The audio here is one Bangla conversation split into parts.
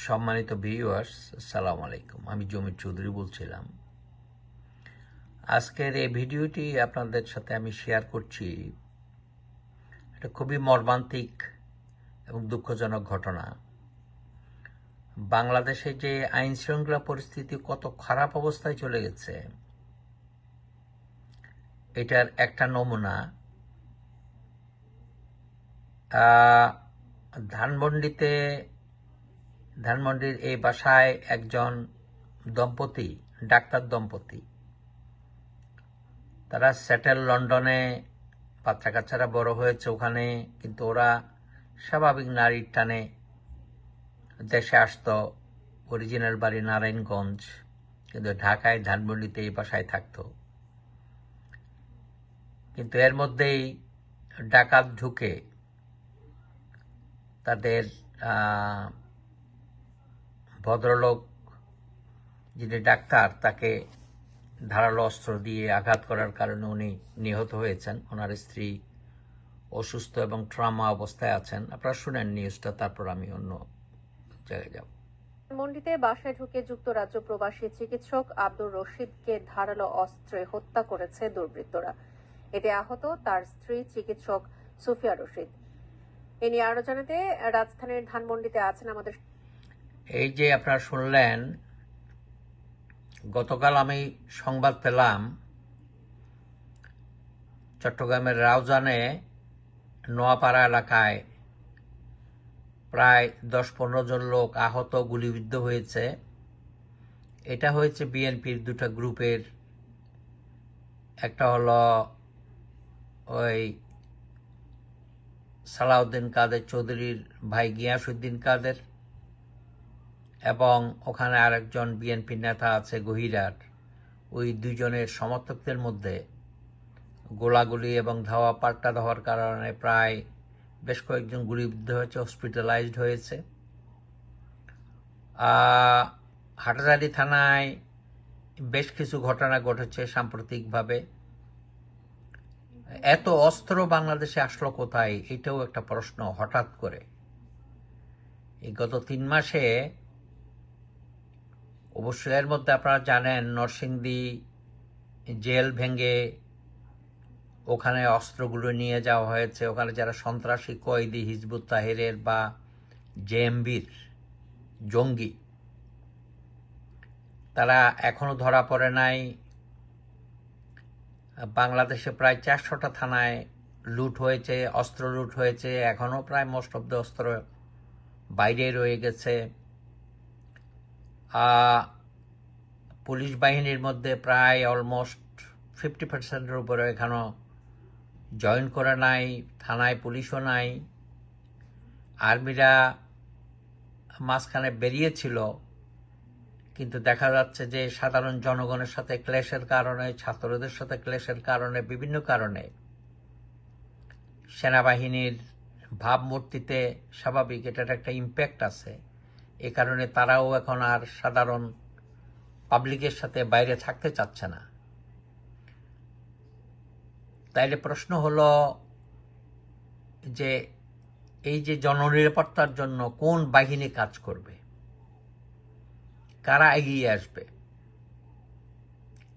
সম্মানিত ভিউয়ার্স, আসসালামু আলাইকুম। আমি জমির চৌধুরী বলছিলাম। আজকের এই ভিডিওটি আপনাদের সাথে আমি শেয়ার করছি। এটা খুবই মর্মান্তিক এবং দুঃখজনক ঘটনা। বাংলাদেশে যে আইন শৃঙ্খলা পরিস্থিতি কত খারাপ অবস্থায় চলে গেছে, এটার একটা নমুনা। ধানমন্ডির এই বাসায় একজন দম্পতি, ডাক্তার দম্পতি, তারা সেটেল লন্ডনে, বাচ্চা কাচ্চারা বড় হয়েছে ওখানে, কিন্তু ওরা স্বাভাবিক নারীর টানে দেশে আসতো। অরিজিনাল বাড়ি নারায়ণগঞ্জ, কিন্তু ঢাকায় ধানমন্ডিতে এই বাসায় থাকতো। কিন্তু এর মধ্যেই ডাকাত ঢুকে তাদের ভদ্রলোক যিনি ডাক্তার, তাকে ধারালো অস্ত্র দিয়ে আঘাত করার কারণে উনি নিহত হয়েছেন। ওনার স্ত্রী অসুস্থ এবং ট্রমা অবস্থায় আছেন। আপনারা শুনেন নিউজটা, তারপর আমি অন্য জায়গায় যাব। ধানমন্ডিতে বাসায় ঢুকে যুক্তরাজ্য প্রবাসী চিকিৎসক আব্দুর রশিদকে ধারালো অস্ত্রে হত্যা করেছে দুর্বৃত্তরা। এতে আহত তার স্ত্রী চিকিৎসক সুফিয়া রশিদ। এ নিয়ে আরো জানাতে রাজধানীর ধানমন্ডিতে আছেন আমাদের। এই যে আপনারা শুনলেন, গতকাল আমি সংবাদ পেলাম চট্টগ্রামের রাউজানে নোয়াপাড়া এলাকায় প্রায় 10-15 জন লোক আহত, গুলিবিদ্ধ হয়েছে। এটা হয়েছে বিএনপির দুটা গ্রুপের। একটা হলো ওই সালাউদ্দিন কাদের চৌধুরীর ভাই গিয়াসউদ্দিন কাদের, এবং ওখানে আরেকজন বিএনপি নেতা আছে গহিরার। ওই দুইজনের সমর্থকদের মধ্যে গোলাগুলি এবং ধাওয়া পাল্টা ধাওয়ার কারণে প্রায় বেশ কয়েকজন গুলিবিদ্ধ হয়েছে, হসপিটালাইজড হয়েছে। হাটহাজারী থানায় বেশ কিছু ঘটনা ঘটেছে সাম্প্রতিকভাবে। এত অস্ত্র বাংলাদেশে আসলো কোথায়, এটাও একটা প্রশ্ন হঠাৎ করে। এই গত 3 মাসে, অবশ্যই এর মধ্যে আপনারা জানেন নরসিংদী জেল ভেঙে ওখানে অস্ত্রগুলো নিয়ে যাওয়া হয়েছে। ওখানে যারা সন্ত্রাসী কয়েদি, হিজবুত তাহিরের বা জেএমবির জঙ্গি, তারা এখনো ধরা পড়ে নাই। বাংলাদেশে প্রায় 400টা থানায় লুট হয়েছে, অস্ত্র লুট হয়েছে। এখনো প্রায় মোস্ট অফ দ্য অস্ত্র বাইরে রয়ে গেছে। পুলিশ বাহিনীর মধ্যে প্রায় অলমোস্ট 50%-এর উপরে এখনো জয়েন করে নাই। থানায় পুলিশও নাই। আর্মিরা মাঝখানে বেরিয়েছিল, কিন্তু দেখা যাচ্ছে যে সাধারণ জনগণের সাথে ক্লেশের কারণে, ছাত্রদের সাথে ক্লেশের কারণে, বিভিন্ন কারণে সেনাবাহিনীর ভাবমূর্তিতে স্বাভাবিক এটার একটা ইম্প্যাক্ট আছে। এ কারণে তারাও এখন আর সাধারণ পাবলিকের সাথে বাইরে থাকতে চাচ্ছে না। তাইলে প্রশ্ন হলো যে এই যে জননিরাপত্তার জন্য কোন বাহিনী কাজ করবে, কারা এগিয়ে আসবে,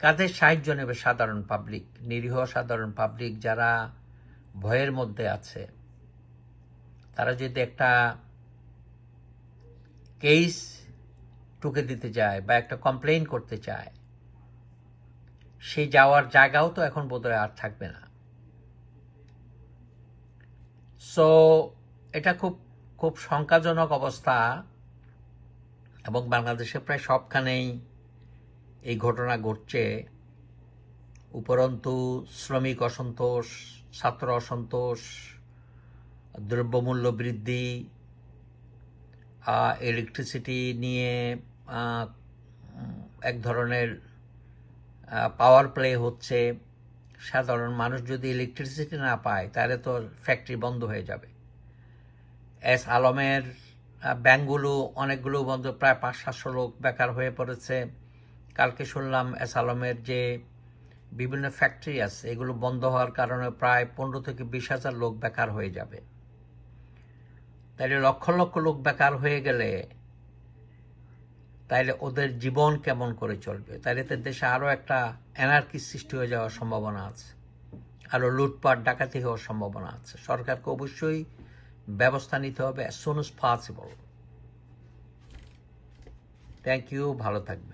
কাদের সাহায্য নেবে সাধারণ পাবলিক, নিরীহ সাধারণ পাবলিক যারা ভয়ের মধ্যে আছে। তারা যদি একটা কেস টুকে দিতে যায় বা একটা কমপ্লেইন করতে চায়, সেই যাওয়ার জায়গাও তো এখন বোধহয় আর থাকবে না। সো এটা খুব খুব শঙ্কাজনক অবস্থা, এবং বাংলাদেশে প্রায় সবখানেই এই ঘটনা ঘটছে। উপরন্তু শ্রমিক অসন্তোষ, ছাত্র অসন্তোষ, দ্রব্যমূল্য বৃদ্ধি, ইলেকট্রিসিটি নিয়ে এক ধরনের পাওয়ার প্লে হচ্ছে। সাধারণ মানুষ যদি ইলেকট্রিসিটি না পায় তাহলে তো ফ্যাক্টরি বন্ধ হয়ে যাবে। এস আলমের ব্যাংকগুলো অনেকগুলো বন্ধ, প্রায় 500-700 লোক বেকার হয়ে পড়েছে। কালকে শুনলাম এস আলমের যে বিভিন্ন ফ্যাক্টরি আছে এগুলো বন্ধ হওয়ার কারণে প্রায় 15 থেকে 20 হাজার লোক বেকার হয়ে যাবে। তাইলে লক্ষ লক্ষ লোক বেকার হয়ে গেলে তাইলে ওদের জীবন কেমন করে চলবে? তাইলে তো দেশে আরও একটা অ্যানার্কি সৃষ্টি হয়ে যাওয়ার সম্ভাবনা আছে, আরও লুটপাট ডাকাতি হওয়ার সম্ভাবনা আছে। সরকারকে অবশ্যই ব্যবস্থা নিতে হবে as soon as possible. Thank you, ভালো থাকবেন।